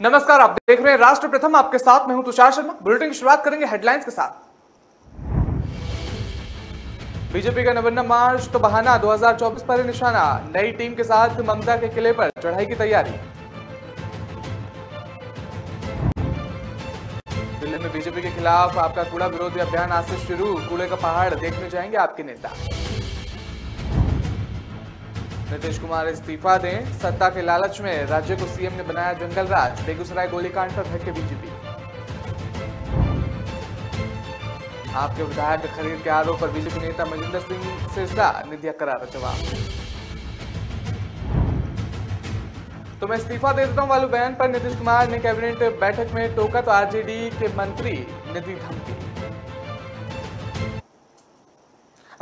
नमस्कार, आप देख रहे हैं राष्ट्र प्रथम। आपके साथ मैं हूं तुषार शर्मा। बुलेटिन की शुरुआत करेंगे हेडलाइंस के साथ। बीजेपी का नवंबर मार्च तो बहाना, 2024 पर निशाना। नई टीम के साथ ममता के किले पर चढ़ाई की तैयारी। दिल्ली में बीजेपी के खिलाफ आपका कूड़ा विरोधी अभियान आज से शुरू। कूड़े का पहाड़ देखने जाएंगे आपके नेता। नीतीश कुमार इस्तीफा दें, सत्ता के लालच में राज्य को सीएम ने बनाया जंगल राज। बेगूसराय गोलीकांड पर भड़के बीजेपी। आपके विधायक खरीद के आरोप पर बीजेपी नेता मजिंदर सिंह सिरसा ने दिया करारा जवाब। तो मैं इस्तीफा दे देता हूं वाले बयान पर नीतीश कुमार ने कैबिनेट बैठक में टोका, तो आरजेडी के मंत्री ने दी धमकी।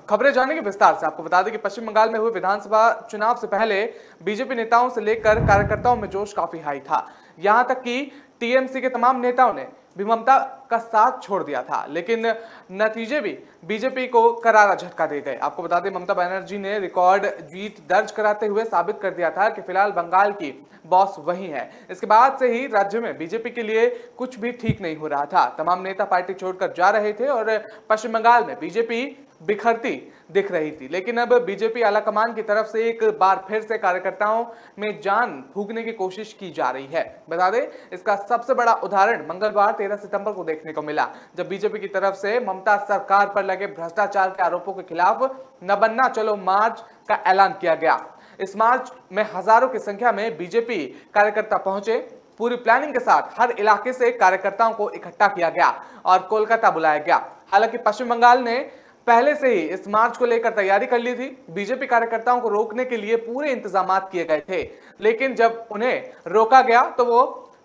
खबरें जाने के विस्तार से। आपको बता दें कि पश्चिम बंगाल में हुए विधानसभा चुनाव से पहले बीजेपी नेताओं से लेकर कार्यकर्ताओं में जोश काफी हाई था। यहां तक कि टीएमसी के तमाम नेताओं ने भी ममता का साथ छोड़ दिया था, लेकिन नतीजे भी बीजेपी को करारा झटका दे गए। आपको बता दें, ममता बनर्जी ने रिकॉर्ड जीत दर्ज कराते हुए साबित कर दिया था कि फिलहाल बंगाल की बॉस वही है। इसके बाद से ही राज्य में बीजेपी के लिए कुछ भी ठीक नहीं हो रहा था। तमाम नेता पार्टी छोड़कर जा रहे थे और पश्चिम बंगाल में बीजेपी बिखरती दिख रही थी। लेकिन अब बीजेपी आलाकमान की तरफ से एक बार फिर से कार्यकर्ताओं में जान फूंकने की कोशिश की जा रही है। बता दें, इसका सबसे बड़ा उदाहरण मंगलवार 13 सितंबर को देखने को मिला, जब बीजेपी की तरफ से ममता सरकार पर लगे भ्रष्टाचार के आरोपों के खिलाफ न बनना चलो मार्च का ऐलान किया गया। इस मार्च में हजारों की संख्या में बीजेपी कार्यकर्ता पहुंचे। पूरी प्लानिंग के साथ हर इलाके से कार्यकर्ताओं को इकट्ठा किया गया और कोलकाता बुलाया गया। हालांकि पश्चिम बंगाल ने पहले से ही इस मार्च को लेकर तैयारी कर ली थी। बीजेपी कार्यकर्ताओं को रोकने के लिए पूरे इंतजाम किए गए थे, लेकिन जब उन्हें रोका गया तो वो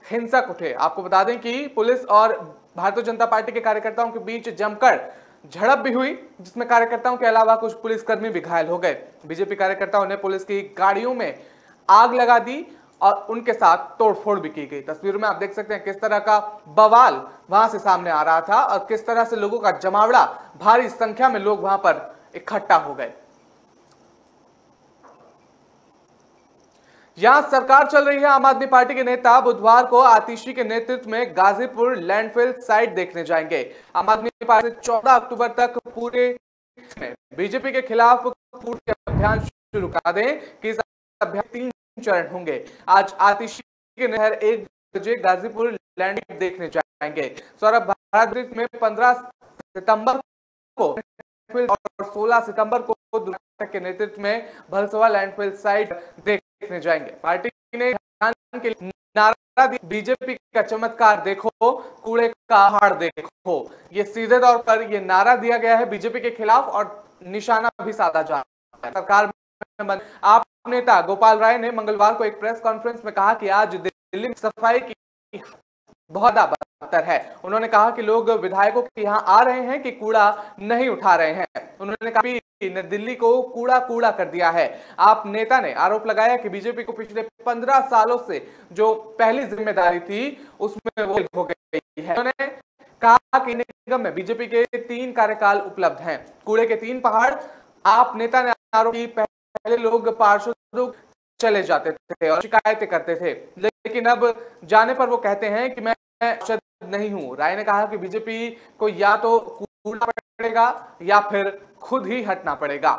हिंसक उठे। आपको बता दें कि पुलिस और भारतीय जनता पार्टी के कार्यकर्ताओं के बीच जमकर झड़प भी हुई, जिसमें कार्यकर्ताओं के अलावा कुछ पुलिसकर्मी भी घायल हो गए। बीजेपी कार्यकर्ताओं ने पुलिस की गाड़ियों में आग लगा दी और उनके साथ तोड़फोड़ भी की गई। तस्वीरों में आप देख सकते हैं किस तरह का बवाल वहां से सामने आ रहा था और किस तरह से लोगों का जमावड़ा, भारी संख्या में लोग वहां पर इकट्ठा हो गए। यहां सरकार चल रही है। आम आदमी पार्टी के नेता बुधवार को आतिशी के नेतृत्व में गाजीपुर लैंडफिल साइट देखने जाएंगे। आम आदमी पार्टी 14 अक्टूबर तक पूरे बीजेपी के खिलाफ पूरे अभियान शुरू कर दें कि इस अभियान 3 चरण होंगे। आज आतिशी के नहर 1 बजे गाजीपुर लैंड देखने जाएंगे। सौरभ भारद्वाज में 15 सितंबर को और 16 सितंबर को के नेतृत्व में भलसवा लैंडफिल साइट देखने जाएंगे। पार्टी ने के नारा दी, बीजेपी का चमत्कार देखो, कूड़े का पहाड़ देखो। ये सीधे तौर पर ये नारा दिया गया है बीजेपी के खिलाफ और निशाना भी साधा जा रहा है। सरकार में आप नेता गोपाल राय ने मंगलवार को एक प्रेस कॉन्फ्रेंस में कहा कि आज दिल्ली में सफाई की बहुत बदतर है। उन्होंने कहा कि लोग विधायकों के यहां आ रहे हैं कि कूड़ा नहीं उठा रहे हैं। उन्होंने कहा कि दिल्ली को कूड़ा कूड़ा कर दिया है। आप नेता ने आरोप लगाया कि बीजेपी को पिछले 15 सालों से जो पहली जिम्मेदारी थी उसमें वो हो गई है। उन्होंने कहा कि निगम में बीजेपी के 3 कार्यकाल उपलब्ध हैं, कूड़े के 3 पहाड़। आप नेता ने आरोप की पहले लोग पार्षद चले जाते थे और शिकायतें करते थे, लेकिन अब जाने पर वो कहते हैं कि मैं नहीं हूं। राय ने कहा कि बीजेपी को या तो कूड़ना पड़ेगा या फिर खुद ही हटना पड़ेगा।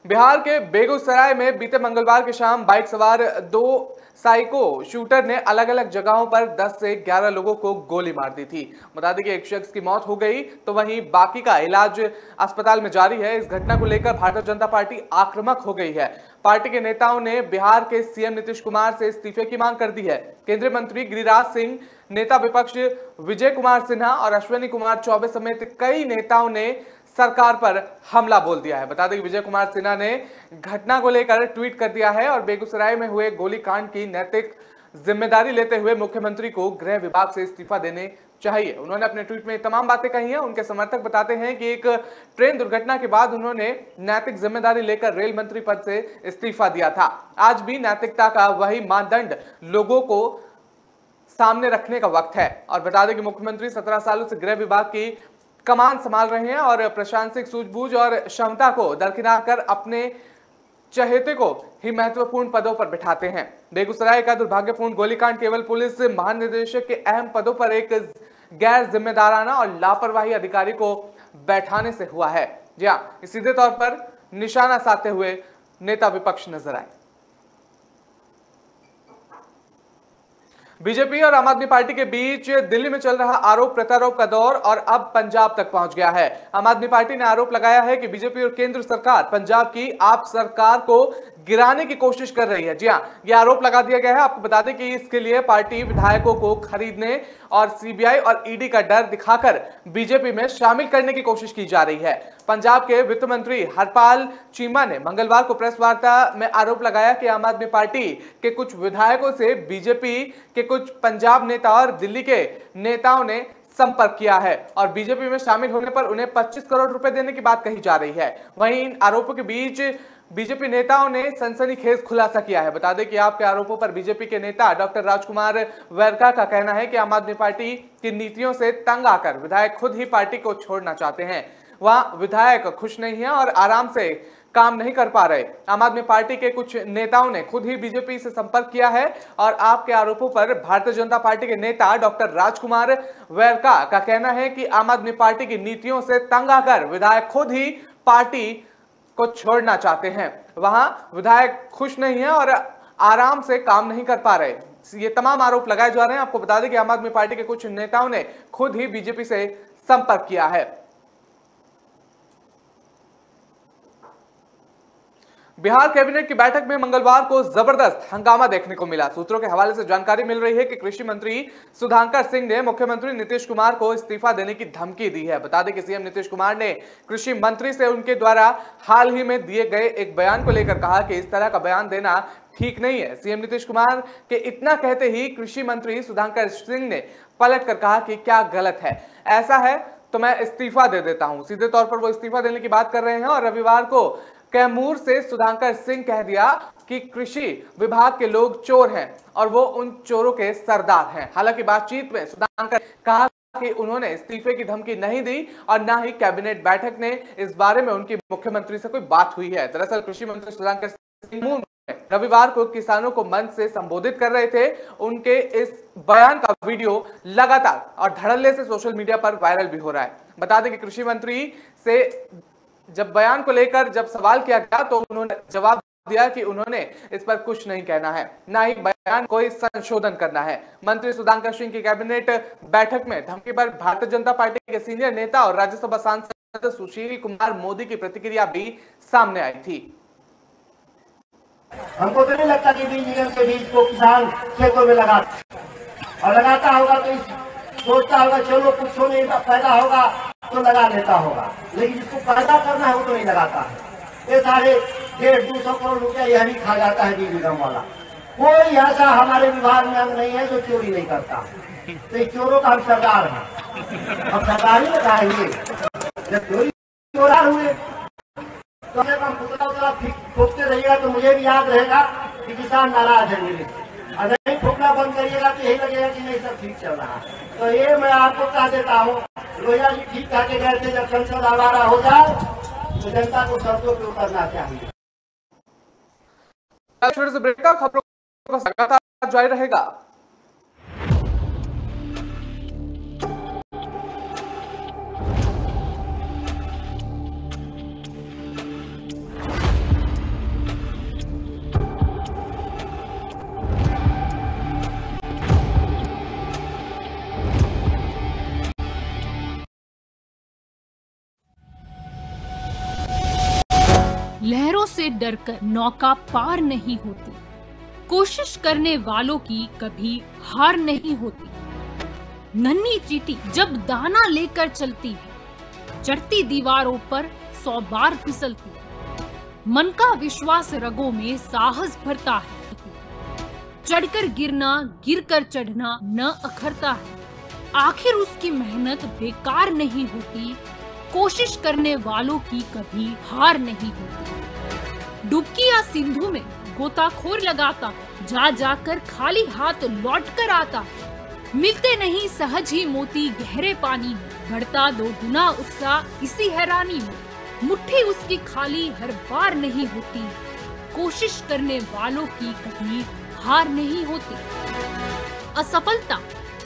बिहार के बेगूसराय में बीते मंगलवार की शाम बाइक सवार 2 साइको शूटर ने अलग अलग जगहों पर 10 से 11 लोगों को गोली मार दी थी। बता दें कि एक शख्स की मौत हो गई तो वहीं बाकी का इलाज अस्पताल में जारी है। इस घटना को लेकर भारतीय जनता पार्टी आक्रामक हो गई है। पार्टी के नेताओं ने बिहार के सीएम नीतीश कुमार से इस्तीफे की मांग कर दी है। केंद्रीय मंत्री गिरिराज सिंह, नेता विपक्ष विजय कुमार सिन्हा और अश्विनी कुमार चौबे समेत कई नेताओं ने सरकार पर हमला बोल दिया है। बता दें कि विजय कुमार सिन्हा ने घटना को लेकर ट्वीट कर दिया है और बेगूसराय में हुए गोलीकांड की नैतिक जिम्मेदारी लेते हुए मुख्यमंत्री को गृह विभाग से इस्तीफा देने चाहिए। उन्होंने अपने ट्वीट में तमाम बातें कही हैं। उनके समर्थक बताते हैं कि एक ट्रेन दुर्घटना के बाद उन्होंने नैतिक जिम्मेदारी लेकर रेल मंत्री पद से इस्तीफा दिया था। आज भी नैतिकता का वही मानदंड लोगों को सामने रखने का वक्त है। और बता दें कि मुख्यमंत्री 17 सालों से गृह विभाग की कमान संभाल रहे हैं और प्रशासनिक सूझबूझ और क्षमता को दरकिनार कर अपने चहेते को ही महत्वपूर्ण पदों पर बिठाते हैं। बेगूसराय का दुर्भाग्यपूर्ण गोलीकांड केवल पुलिस महानिदेशक के अहम पदों पर एक गैर जिम्मेदाराना और लापरवाही अधिकारी को बैठाने से हुआ है। जी हां, सीधे तौर पर निशाना साधते हुए नेता विपक्ष नजर आए। बीजेपी और आम आदमी पार्टी के बीच दिल्ली में चल रहा आरोप प्रत्यारोप का दौर और अब पंजाब तक पहुंच गया है। आम आदमी पार्टी ने आरोप लगाया है कि बीजेपी और केंद्र सरकार पंजाब की आप सरकार को गिराने की कोशिश कर रही है। जी हां, यह आरोप लगा दिया गया है। आपको बता दें कि इसके लिए पार्टी विधायकों को खरीदने और सीबीआई और ईडी का डर दिखाकर बीजेपी में शामिल करने की कोशिश की जा रही है। पंजाब के वित्त मंत्री हरपाल चीमा ने मंगलवार को प्रेस वार्ता में आरोप लगाया कि आम आदमी पार्टी के कुछ विधायकों से बीजेपी के कुछ पंजाब नेता और दिल्ली के नेताओं ने संपर्क किया है और बीजेपी में शामिल होने पर उन्हें 25 करोड़ रुपए देने की बात कही जा रही है। वहीं इन आरोपों के बीच बीजेपी नेताओं ने सनसनीखेज खुलासा किया है। बता दें कि आपके आरोपों पर बीजेपी के नेता डॉक्टर राजकुमार वैरका का कहना है कि आम आदमी पार्टी की नीतियों से तंग आकर विधायक खुद ही पार्टी को छोड़ना चाहते हैं। वहां विधायक खुश नहीं है और आराम से काम नहीं कर पा रहे। आम आदमी पार्टी के कुछ नेताओं ने खुद ही बीजेपी से संपर्क किया है और आपके आरोपों पर भारतीय जनता पार्टी के नेता डॉक्टर राजकुमार वैरका का कहना है कि आम आदमी पार्टी की नीतियों से तंग आकर विधायक खुद ही पार्टी को छोड़ना चाहते हैं। वहां विधायक खुश नहीं है और आराम से काम नहीं कर पा रहे। ये तमाम आरोप लगाए जा रहे हैं। आपको बता दें कि आम आदमी पार्टी के कुछ नेताओं ने खुद ही बीजेपी से संपर्क किया है। बिहार कैबिनेट की बैठक में मंगलवार को जबरदस्त हंगामा देखने को मिला। सूत्रों के हवाले से जानकारी मिल रही है कि कृषि मंत्री सुधाकर सिंह ने मुख्यमंत्री नीतीश कुमार को इस्तीफा देने की धमकी दी है। बता दें कि सीएम नीतीश कुमार ने कृषि मंत्री से उनके द्वारा हाल ही में दिए गए एक बयान को लेकर कहा कि इस तरह का बयान देना ठीक नहीं है। सीएम नीतीश कुमार के इतना कहते ही कृषि मंत्री सुधाकर सिंह ने पलट कर कहा कि क्या गलत है, ऐसा है तो मैं इस्तीफा दे देता हूं। सीधे तौर पर वो इस्तीफा देने की बात कर रहे हैं और रविवार को कैमूर से सुधाकर सिंह कह दिया कि कृषि विभाग के लोग चोर हैं और वो उन चोरों के सरदार हैं। हालांकि बातचीत में सुधाकर कहा कि उन्होंने इस्तीफे की धमकी नहीं दी और ना ही कैबिनेट बैठक ने इस बारे में उनकी मुख्यमंत्री से कोई बात हुई है। दरअसल कृषि मंत्री सुधाकर सिंह रविवार को किसानों को मंच से संबोधित कर रहे थे। उनके इस बयान का वीडियो लगातार और धड़ल्ले से सोशल मीडिया पर वायरल भी हो रहा है। बता दें कि कृषि मंत्री से जब बयान को लेकर जब सवाल किया गया तो उन्होंने जवाब दिया कि उन्होंने इस पर कुछ नहीं कहना है, ना ही बयान कोई संशोधन करना है। मंत्री सुधाकर सिंह की कैबिनेट बैठक में धमकी पर भारतीय जनता पार्टी के सीनियर नेता और राज्यसभा सांसद सुशील कुमार मोदी की प्रतिक्रिया भी सामने आई थी। हमको तो नहीं लगता कि बीज निगम के बीज को किसान खेतों में लगाता और लगाता होगा तो सोचता होगा चलो कुछ नहीं पैदा होगा तो लगा लेता होगा, लेकिन जिसको पैदा करना है वो तो नहीं लगाता है। ये सारे 150-200 करोड़ रुपया यह भी खा जाता है बीज निगम वाला। कोई ऐसा हमारे विभाग में अंग नहीं है जो चोरी नहीं करता। तो इस चोरों का हम सरदार हैं, हम सरदार ही बताएंगे। जब चोरी चोरा हुए तो पुतला ठोकते रहिएगा तो मुझे भी याद रहेगा कि किसान नाराज है मेरे से। अगर नहीं ठोकना बंद करिएगा तो यही लगेगा कि नहीं सब ठीक चल रहा है। तो ये मैं आपको कह देता हूँ, लोहिया जी ठीक कह के गए थे जब संसद आवारा हो जाए तो जनता को सड़कों पे उतरना चाहिए। खबरों का लगातार जारी रहेगा। लहरों से डरकर नौका पार नहीं होती, कोशिश करने वालों की कभी हार नहीं होती। नन्ही चींटी जब दाना लेकर चलती है, चढ़ती दीवारों पर 100 बार फिसलती है। मन का विश्वास रगों में साहस भरता है, चढ़कर गिरना गिरकर चढ़ना न अखरता है। आखिर उसकी मेहनत बेकार नहीं होती, कोशिश करने वालों की कभी हार नहीं होती। डुबकी या सिंधु में गोताखोर लगाता, जा जाकर खाली हाथ लौट कर आता। मिलते नहीं सहज ही मोती गहरे पानी में, बढ़ता 2 गुना उत्साह इसी हैरानी में। मुट्ठी उसकी खाली हर बार नहीं होती, कोशिश करने वालों की कभी हार नहीं होती। असफलता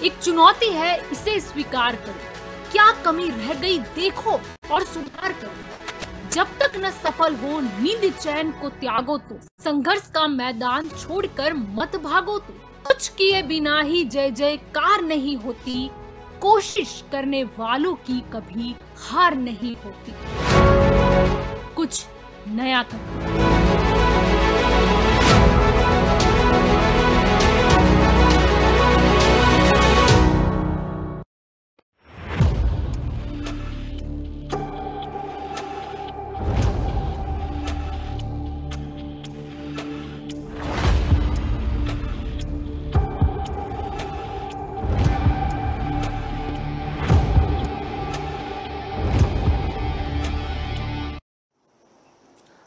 एक चुनौती है, इसे स्वीकार करो। क्या कमी रह गई देखो और सुधार करो। जब तक न सफल हो नींद चैन को त्यागो तो, संघर्ष का मैदान छोड़कर मत भागो तो। कुछ किए बिना ही जय जयकार नहीं होती, कोशिश करने वालों की कभी हार नहीं होती। कुछ नया करो।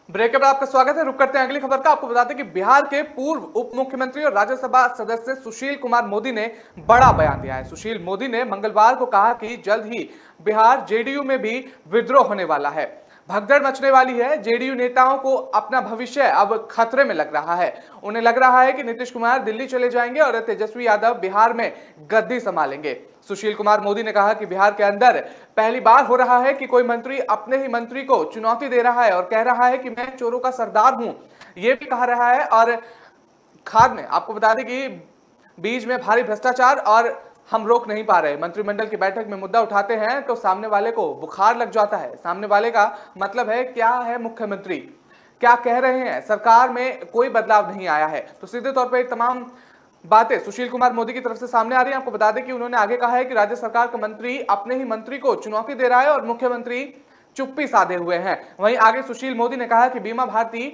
ब्रेक के बाद आपका स्वागत है। रुक करते हैं अगली खबर का। आपको बता दें कि बिहार के पूर्व उप मुख्यमंत्री और राज्यसभा सदस्य सुशील कुमार मोदी ने बड़ा बयान दिया है। सुशील मोदी ने मंगलवार को कहा कि जल्द ही बिहार जेडीयू में भी विद्रोह होने वाला है, भगदड़ मचने वाली है। जेडीयू नेताओं को अपना भविष्य अब खतरे में लग रहा है। उन्हें लग रहा है कि नीतीश कुमार दिल्ली चले जाएंगे और तेजस्वी यादव बिहार में गद्दी संभालेंगे। सुशील कुमार मोदी ने कहा कि बिहार के अंदर पहली बार हो रहा है कि कोई मंत्री अपने ही मंत्री को चुनौती दे रहा है और कह रहा है कि मैं चोरों का सरदार हूं, ये भी कह रहा है। और खाद में आपको बता दें कि बीज में भारी भ्रष्टाचार और हम रोक नहीं पा रहे। मंत्रिमंडल की बैठक में मुद्दा उठाते हैं तो सामने वाले को बुखार लग जाता है। सामने वाले का मतलब है क्या है मुख्यमंत्री, क्या कह रहे हैं, सरकार में कोई बदलाव नहीं आया है। तो सीधे तौर पर तमाम बातें सुशील कुमार मोदी की तरफ से सामने आ रही है। आपको बता दें कि उन्होंने आगे कहा है कि राज्य सरकार का मंत्री अपने ही मंत्री को चुनौती दे रहा है और मुख्यमंत्री चुप्पी साधे हुए हैं। वहीं आगे सुशील मोदी ने कहा कि बीमा भारती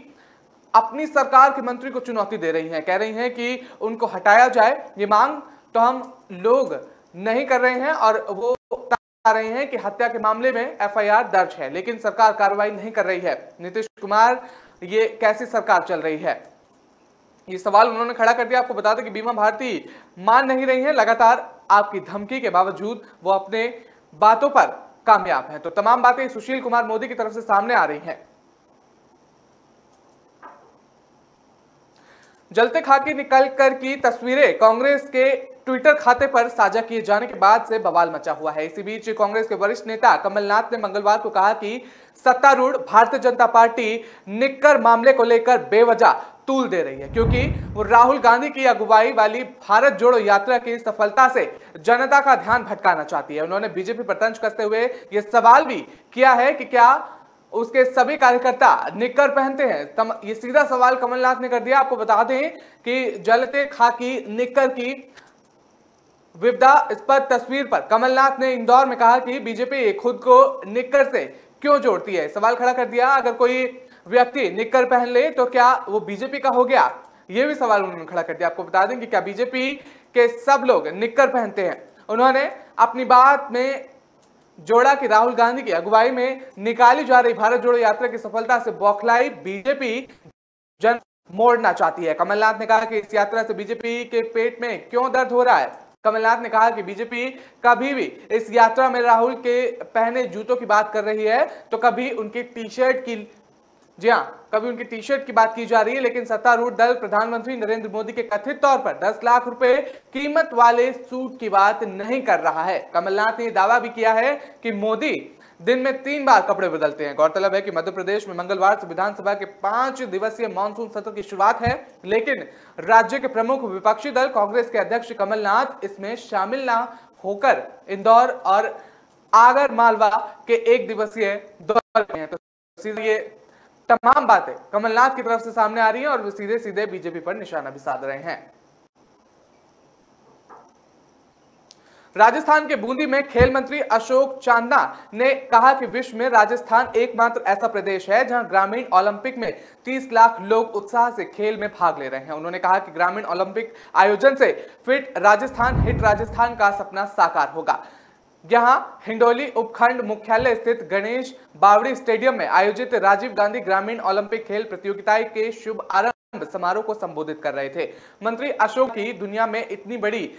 अपनी सरकार के मंत्री को चुनौती दे रही है, कह रही हैं कि उनको हटाया जाए। ये मांग तो हम लोग नहीं कर रहे हैं और वो बता रहे हैं कि हत्या के मामले में एफआईआर दर्ज है, लेकिन सरकार कार्रवाई नहीं कर रही है। नीतीश कुमार, ये कैसी सरकार चल रही है, ये सवाल उन्होंने खड़ा कर दिया। आपको बता दें कि बीमा भारती मान नहीं रही है, लगातार आपकी धमकी के बावजूद वो अपने बातों पर कामयाब हैं। तो तमाम बातें सुशील कुमार मोदी की तरफ से सामने आ रही हैं। जलते खाके निकल कर की तस्वीरें कांग्रेस के ट्विटर खाते पर साझा किए जाने के बाद से बवाल मचा हुआ है। इसी बीच कांग्रेस के वरिष्ठ नेता कमलनाथ ने मंगलवार को कहा कि सत्तारूढ़ भारतीय जनता पार्टी निक्कर मामले को लेकर बेवजह तूल दे रही है, क्योंकि वो राहुल गांधी की अगुवाई वाली भारत जोड़ो यात्रा की सफलता से जनता का ध्यान भटकाना चाहती है। उन्होंने बीजेपी पर तंज कसते हुए यह सवाल भी किया है कि क्या उसके सभी कार्यकर्ता निक्कर पहनते हैं। ये सीधा सवाल कमलनाथ ने कर दिया। आपको बता दें कि जलते खाकी निक्कर की विपदा इस पर तस्वीर पर कमलनाथ ने इंदौर में कहा कि बीजेपी खुद को निक्कर से क्यों जोड़ती है। सवाल खड़ा कर दिया, अगर कोई व्यक्ति निक्कर पहन ले तो क्या वो बीजेपी का हो गया, ये भी सवाल उन्होंने खड़ा कर दिया। आपको बता दें कि क्या बीजेपी के सब लोग निक्कर पहनते हैं। उन्होंने अपनी बात में जोड़ा कि राहुल गांधी की अगुवाई में निकाली जा रही भारत जोड़ो यात्रा की सफलता से बौखलाई बीजेपी जन मोड़ना चाहती है। कमलनाथ ने कहा कि इस यात्रा से बीजेपी के पेट में क्यों दर्द हो रहा है। कमलनाथ ने कहा कि बीजेपी कभी भी इस यात्रा में राहुल के पहने जूतों की बात कर रही है तो कभी उनकी टी शर्ट की, जी हाँ, कभी उनकी टी शर्ट की बात की जा रही है, लेकिन सत्तारूढ़ दल प्रधानमंत्री नरेंद्र मोदी के कथित तौर पर 10 लाख रुपए कीमत वाले सूट की बात नहीं कर रहा है। कमलनाथ ने दावा भी किया है कि मोदी दिन में 3 बार कपड़े बदलते हैं। गौरतलब है कि मध्य प्रदेश में मंगलवार से विधानसभा के 5 दिवसीय मानसून सत्र की शुरुआत है, लेकिन राज्य के प्रमुख विपक्षी दल कांग्रेस के अध्यक्ष कमलनाथ इसमें शामिल न होकर इंदौर और आगर मालवा के 1 दिवसीय दौरे में हैं। तो ये तमाम बातें कमलनाथ की तरफ से सामने आ रही हैं और वो सीधे सीधे बीजेपी पर निशाना भी साध रहे हैं। राजस्थान के बूंदी में खेल मंत्री अशोक चांदना ने कहा कि विश्व में राजस्थान एकमात्र ऐसा प्रदेश है जहां ग्रामीण ओलंपिक में 30 लाख लोग उत्साह से खेल में भाग ले रहे हैं। उन्होंने कहा कि ग्रामीण ओलंपिक आयोजन से फिट राजस्थान, हिट राजस्थान का सपना साकार होगा। यहां हिंडोली उपखंड मुख्यालय स्थित गणेश बावड़ी स्टेडियम में आयोजित राजीव गांधी ग्रामीण ओलंपिक खेल प्रतियोगिता के शुभ आरंभ समारोह को संबोधित कर रहे थे। मंत्री अशोक की दुनिया में इतनी बड़ी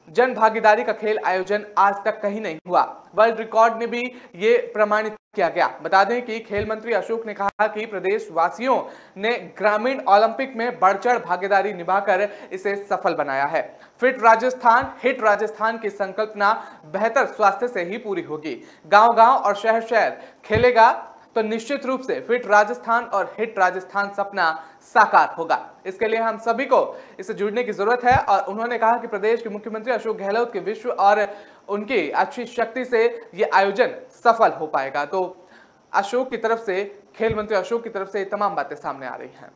जन भागीदारी का खेल आयोजन आज तक कहीं नहीं हुआ। वर्ल्ड रिकॉर्ड में भी ये प्रमाणित किया गया। बता दें कि खेल मंत्री अशोक ने कहा कि प्रदेश वासियों ने ग्रामीण ओलंपिक में बढ़-चढ़ भागीदारी निभाकर इसे सफल बनाया है। फिट राजस्थान, हिट राजस्थान की संकल्पना बेहतर स्वास्थ्य से ही पूरी होगी। गांव-गांव और शहर-शहर खेलेगा तो निश्चित रूप से फिट राजस्थान और हिट राजस्थान सपना साकार होगा। इसके लिए हम सभी को इससे जुड़ने की जरूरत है और उन्होंने कहा कि प्रदेश के मुख्यमंत्री अशोक गहलोत के विश्व और उनकी अच्छी शक्ति से ये आयोजन सफल हो पाएगा। तो अशोक की तरफ से, खेल मंत्री अशोक की तरफ से तमाम बातें सामने आ रही हैं।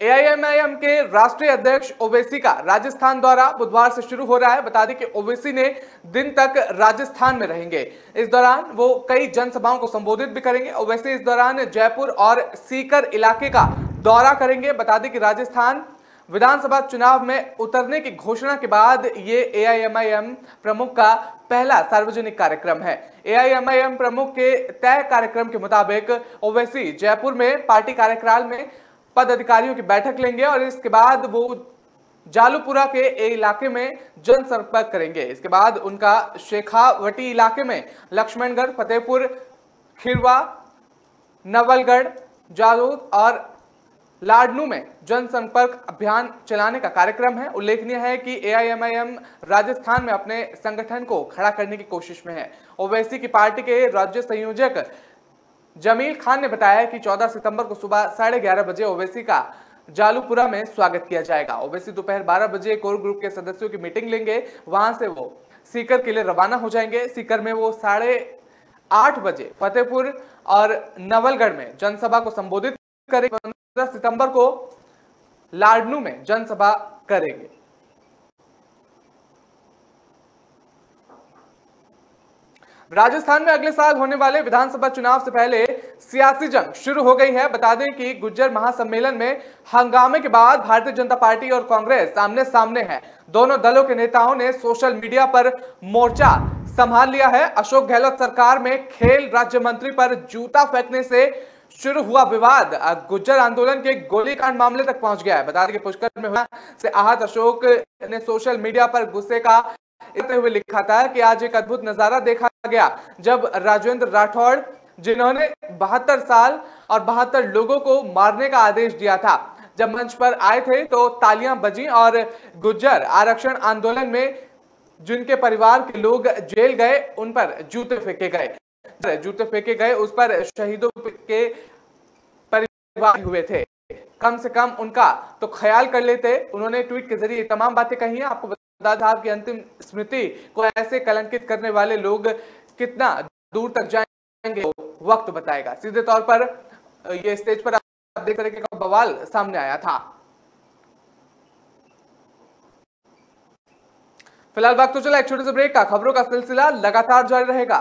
एआईएमआईएम के राष्ट्रीय अध्यक्ष ओवैसी का राजस्थान दौरा बुधवार से शुरू हो रहा है। बता दें कि ओवैसी ने दिन तक राजस्थान में रहेंगे। इस दौरान वो कई जनसभाओं को संबोधित भी करेंगे। ओवैसी इस दौरान जयपुर और सीकर इलाके का दौरा करेंगे। बता दें कि राजस्थान विधानसभा चुनाव में उतरने की घोषणा के बाद ये एआईएमआईएम प्रमुख का पहला सार्वजनिक कार्यक्रम है। एआईएमआईएम प्रमुख के तय कार्यक्रम के मुताबिक ओवैसी जयपुर में पार्टी कार्यकाल में पद अधिकारियों की बैठक लेंगे और इसके बाद वो जालूपुरा के इलाके में जनसंपर्क करेंगे। इसके बाद उनका शेखावटी इलाके में लक्ष्मणगढ़, फतेहपुर, खिरवा, नवलगढ़, जालोद और लाडनू में जनसंपर्क अभियान चलाने का कार्यक्रम है। उल्लेखनीय है कि एआईएमआईएम राजस्थान में अपने संगठन को खड़ा करने की कोशिश में है। ओवैसी की पार्टी के राज्य संयोजक जमील खान ने बताया कि 14 सितंबर को सुबह 11:30 बजे ओवैसी का जालूपुरा में स्वागत किया जाएगा। ओवैसी दोपहर 12 बजे कोर ग्रुप के सदस्यों की मीटिंग लेंगे। वहां से वो सीकर के लिए रवाना हो जाएंगे। सीकर में वो 8:30 बजे फतेहपुर और नवलगढ़ में जनसभा को संबोधित करेंगे। 15 सितंबर को लाडनू में जनसभा करेंगे। राजस्थान में अगले साल होने वाले विधानसभा चुनाव से पहले सियासी जंग शुरू हो गई है। बता दें कि गुज्जर महासम्मेलन में हंगामे के बाद भारतीय जनता पार्टी और कांग्रेस आमने सामने है। दोनों दलों के नेताओं ने सोशल मीडिया पर मोर्चा संभाल लिया है। अशोक गहलोत सरकार में खेल राज्य मंत्री पर जूता फेंकने से शुरू हुआ विवाद गुज्जर आंदोलन के गोलीकांड मामले तक पहुंच गया है। बता दें कि पुष्कर में से आहत अशोक ने सोशल मीडिया पर गुस्से का इतने हुए लिखा था कि आज एक अद्भुत नजारा देखा गया जब राजेंद्र राठौड़, जिन्होंने 72 साल और 72 लोगों को मारने का आदेश दिया था, जब मंच पर आए थे तो तालियां बजी और गुज्जर आरक्षण आंदोलन में जिनके परिवार के लोग जेल गए उन पर जूते फेंके गए। उस पर शहीदों के परिवार हुए थे। कम से कम उनका तो ख्याल कर लेते। उन्होंने ट्वीट के जरिए तमाम बातें कही हैं। आपको बता दें आपकी अंतिम स्मृति को ऐसे कलंकित करने वाले लोग कितना दूर तक जाएंगे वक्त बताएगा। सीधे तौर पर ये स्टेज पर आप देख रहे का बवाल सामने आया था। फिलहाल वक्त तो चला एक छोटे से ब्रेक का। खबरों का सिलसिला लगातार जारी रहेगा।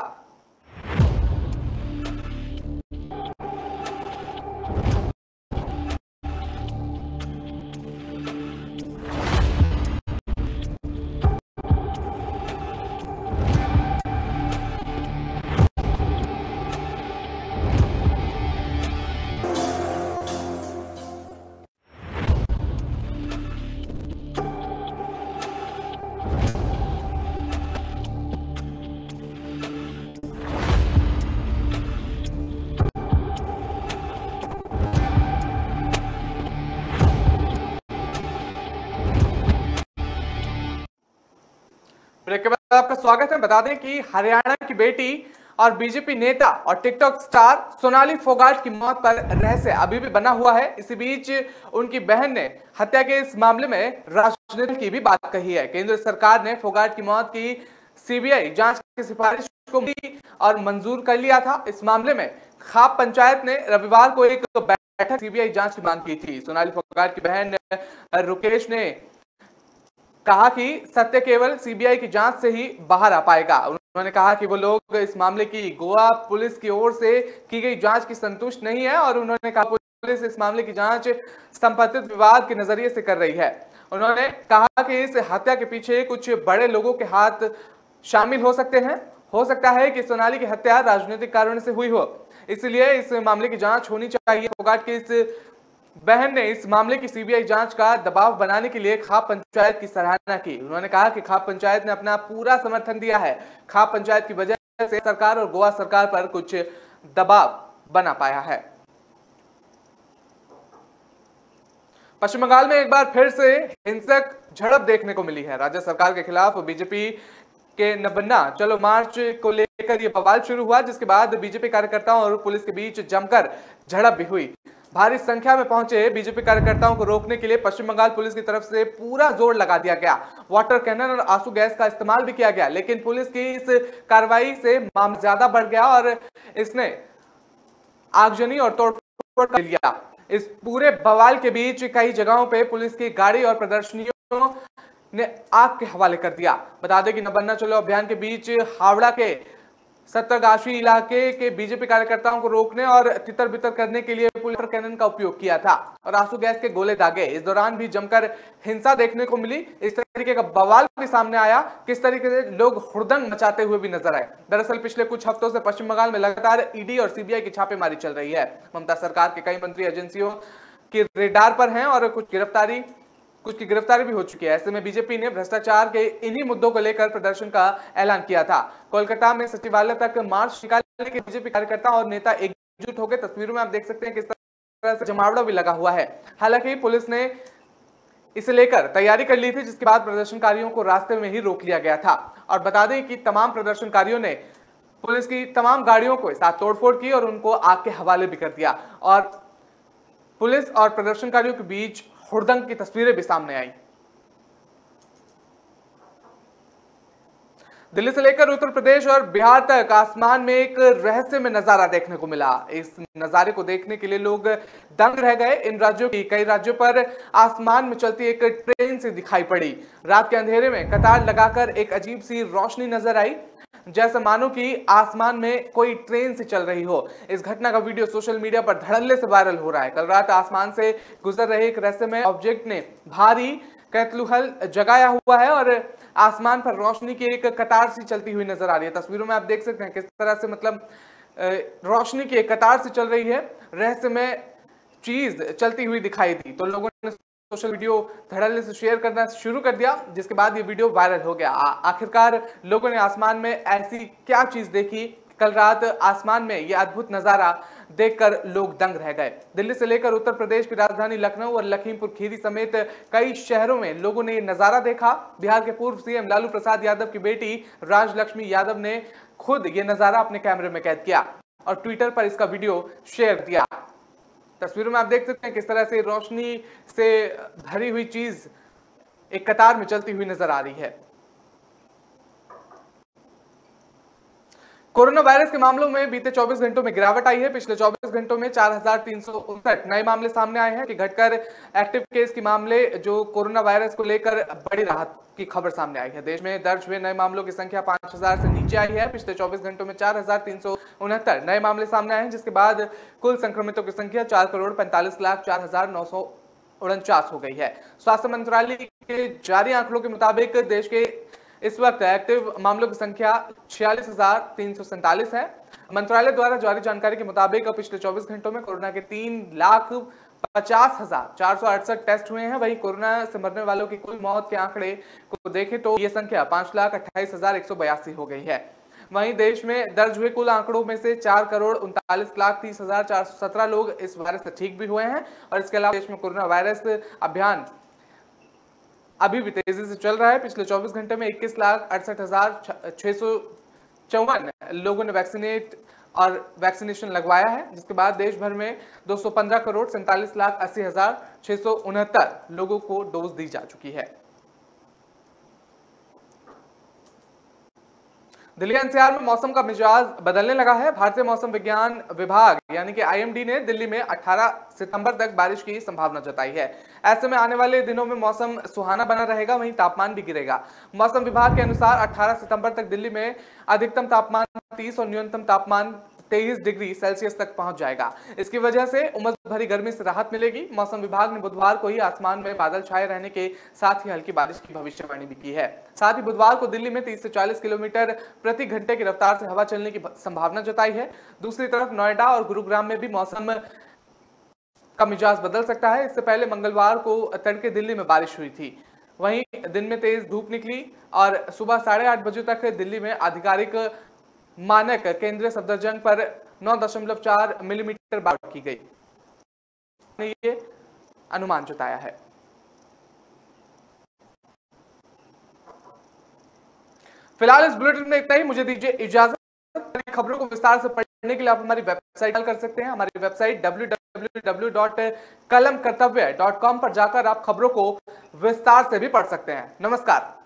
ब्रेक के बाद आपका स्वागत है। बता दें कि हरियाणा की बेटी और बीजेपी नेता और टिकटॉक स्टार सोनाली फोगाट की मौत पर रहस्य अभी भी बना हुआ है। इसी बीच उनकी बहन ने हत्या के इस मामले में राजनीति की भी बात कही है। केंद्र सरकार ने फोगाट की मौत की सीबीआई जांच की सिफारिश को और मंजूर कर लिया था। इस मामले में खाप पंचायत ने रविवार को एक बैठक सीबीआई जांच की मांग की थी। सोनाली फोगाट की बहन रुकेश ने कहा कि सत्य केवल सीबीआई की जांच से ही बाहर आ पाएगा। उन्होंने कहा कि वो लोग इस मामले की गोवा पुलिस की ओर से की गई जांच की संतुष्ट नहीं है और उन्होंने कहा पुलिस इस मामले की जांच संपत्ति विवाद के नजरिए से कर रही है। उन्होंने कहा कि इस हत्या के पीछे कुछ बड़े लोगों के हाथ शामिल हो सकते हैं। हो सकता है कि सोनाली की हत्या राजनीतिक कारण से हुई हो, इसलिए इस मामले की जांच होनी चाहिए। फोगाट की इस बहन ने इस मामले की सीबीआई जांच का दबाव बनाने के लिए खाप पंचायत की सराहना की। उन्होंने कहा कि खाप पंचायत ने अपना पूरा समर्थन दिया है। खाप पंचायत की वजह से सरकार और गोवा सरकार पर कुछ दबाव बना पाया है। पश्चिम बंगाल में एक बार फिर से हिंसक झड़प देखने को मिली है। राज्य सरकार के खिलाफ बीजेपी के नबन्ना चलो मार्च को लेकर यह बवाल शुरू हुआ, जिसके बाद बीजेपी कार्यकर्ताओं और पुलिस के बीच जमकर झड़प भी हुई। भारी संख्या में पहुंचे बीजेपी कार्यकर्ताओं को रोकने के लिए पश्चिम बंगाल पुलिस की तरफ से पूरा जोर लगा दिया गया। वाटर कैनन और आंसू गैस का इस्तेमाल भी किया गया, लेकिन पुलिस की इस कार्रवाई से मामला ज्यादा बढ़ गया और इसने आगजनी और तोड़फोड़ कर लिया। इस पूरे बवाल के बीच कई जगहों पे पुलिस की गाड़ी और प्रदर्शनियों ने आग के हवाले कर दिया। बता दें कि नबन्ना चलो अभियान के बीच हावड़ा के सत्तरगाछी इलाके के बीजेपी कार्यकर्ताओं को रोकने और तितर बितर करने के लिए पुलिस कैनन का उपयोग किया था और आंसू गैस के गोले दागे। इस दौरान भी जमकर हिंसा देखने को मिली। इस तरीके का बवाल भी सामने आया, किस तरीके से लोग हुड़दंग मचाते हुए भी नजर आए। दरअसल पिछले कुछ हफ्तों से पश्चिम बंगाल में लगातार ईडी और सीबीआई की छापेमारी चल रही है। ममता सरकार के कई मंत्री एजेंसियों के रेडार पर हैं और कुछ की गिरफ्तारी भी हो चुकी है। ऐसे में बीजेपी ने भ्रष्टाचार के इन्हीं मुद्दों को लेकर प्रदर्शन का ऐलान किया था। कोलकाता में सचिवालय तक मार्च निकालने के बीजेपी कार्यकर्ता और नेता एकजुट हो गए। तस्वीरों में आप देख सकते हैं किस तरह से जमावड़ा भी लगा हुआ है। हालांकि पुलिस ने इसे लेकर तैयारी कर ली थी, जिसके बाद प्रदर्शनकारियों को रास्ते में ही रोक लिया गया था। और बता दें कि तमाम प्रदर्शनकारियों ने पुलिस की तमाम गाड़ियों को साथ तोड़फोड़ की और उनको आग के हवाले भी कर दिया और पुलिस और प्रदर्शनकारियों के बीच हुड़दंग की तस्वीरें भी सामने आई। दिल्ली से लेकर उत्तर प्रदेश और बिहार तक आसमान में एक रहस्यमय नजारा देखने को मिला। इस नजारे को देखने के लिए लोग दंग रह गए। इन राज्यों की कई राज्यों पर आसमान में चलती एक ट्रेन से दिखाई पड़ी। रात के अंधेरे में कतार लगाकर एक अजीब सी रोशनी नजर आई, जैसा मानो कि आसमान में कोई ट्रेन से चल रही हो। इस घटना का वीडियो सोशल मीडिया पर धड़ल्ले से वायरल हो रहा है। कल रात आसमान से गुजर रहे एक रहस्यमय ऑब्जेक्ट ने भारी कौतूहल जगाया हुआ है और आसमान पर रोशनी की एक कतार सी चलती हुई नजर आ रही है। तस्वीरों में आप देख सकते हैं किस तरह से रोशनी की एक कतार से चल रही है, रहस्यमय चीज चलती हुई दिखाई दी। तो लोगों ने सोशल वीडियो धड़ल्ले से शेयर करना शुरू कर दिया, जिसके बाद ये वीडियो वायरल हो गया। आखिरकार लोगों ने आसमान में ऐसी क्या चीज देखी? कल रात आसमान में ये अद्भुत नजारा देखकर लोग दंग रह गए। दिल्ली से लेकर उत्तर प्रदेश की राजधानी लखनऊ और लखीमपुर खीरी समेत कई शहरों में लोगों ने ये नजारा देखा। बिहार के पूर्व सीएम लालू प्रसाद यादव की बेटी राजलक्ष्मी यादव ने खुद ये नजारा अपने कैमरे में कैद किया और ट्विटर पर इसका वीडियो शेयर किया। तस्वीरों में आप देख सकते हैं किस तरह से रोशनी से भरी हुई चीज एक कतार में चलती हुई नजर आ रही है। कोरोना वायरस के मामलों में बीते 24 घंटों में गिरावट आई है। पिछले 24 घंटों में 4,359 नए मामले सामने आए हैं कि घटकर एक्टिव केस के मामले जो कोरोना वायरस को लेकर बड़ी राहत की खबर सामने आई है। देश में दर्ज हुए नए मामलों की संख्या 5,000 से नीचे आई है। पिछले 24 घंटों में 4,369 नए मामले सामने आए हैं, जिसके बाद कुल संक्रमितों की संख्या 4,45,04,949 हो गई है। स्वास्थ्य मंत्रालय के जारी आंकड़ों के मुताबिक देश के इस वक्त एक्टिव मामलों की संख्या 46,347 है। मंत्रालय द्वारा जारी जानकारी के मुताबिक पिछले 24 घंटों में कोरोना के 3,50,468 टेस्ट हुए हैं। वहीं कोरोना से मरने वालों की कुल मौत के आंकड़े को देखें तो ये संख्या 5,28,182 हो गई है। वहीं देश में दर्ज हुए कुल आंकड़ों में से 4,39,30,417 लोग इस वायरस से ठीक भी हुए हैं। और इसके अलावा देश में कोरोना वायरस अभियान अभी भी तेजी से चल रहा है। पिछले 24 घंटे में 21,68,654 लोगों ने वैक्सीनेशन लगवाया है, जिसके बाद देश भर में 215,47,80,669 लोगों को डोज दी जा चुकी है। दिल्ली एनसीआर में मौसम का मिजाज बदलने लगा है। भारतीय मौसम विज्ञान विभाग यानी कि आईएमडी ने दिल्ली में 18 सितंबर तक बारिश की संभावना जताई है। ऐसे में आने वाले दिनों में मौसम सुहाना बना रहेगा, वहीं तापमान भी गिरेगा। मौसम विभाग के अनुसार 18 सितंबर तक दिल्ली में अधिकतम तापमान 30 और न्यूनतम तापमान 23 डिग्री सेल्सियस तक पहुंच जाएगा। इसकी वजह से उमस भरी गर्मी से राहत मिलेगी। मौसम विभाग ने बुधवार को ही आसमान में बादल छाए रहने के साथ ही हल्की बारिश की भविष्यवाणी भी की है। साथ ही बुधवार को दिल्ली में 30 से 40 किलोमीटर प्रति घंटे की रफ्तार से हवा चलने की संभावना जताई है। दूसरी तरफ नोएडा और गुरुग्राम में भी मौसम का मिजाज बदल सकता है। इससे पहले मंगलवार को तड़के दिल्ली में बारिश हुई थी, वहीं दिन में तेज धूप निकली और सुबह 8:30 बजे तक दिल्ली में आधिकारिक मानक केंद्रीय सफदरजंग पर 9.4 मिलीमीटर बारिश की गई, ये अनुमान जताया है। फिलहाल इस बुलेटिन में इतना ही, मुझे दीजिए इजाजत। खबरों को विस्तार से पढ़ने के लिए आप हमारी वेबसाइट कर सकते हैं। हमारी वेबसाइट www.kalamkartavya.com पर जाकर आप खबरों को विस्तार से भी पढ़ सकते हैं। नमस्कार।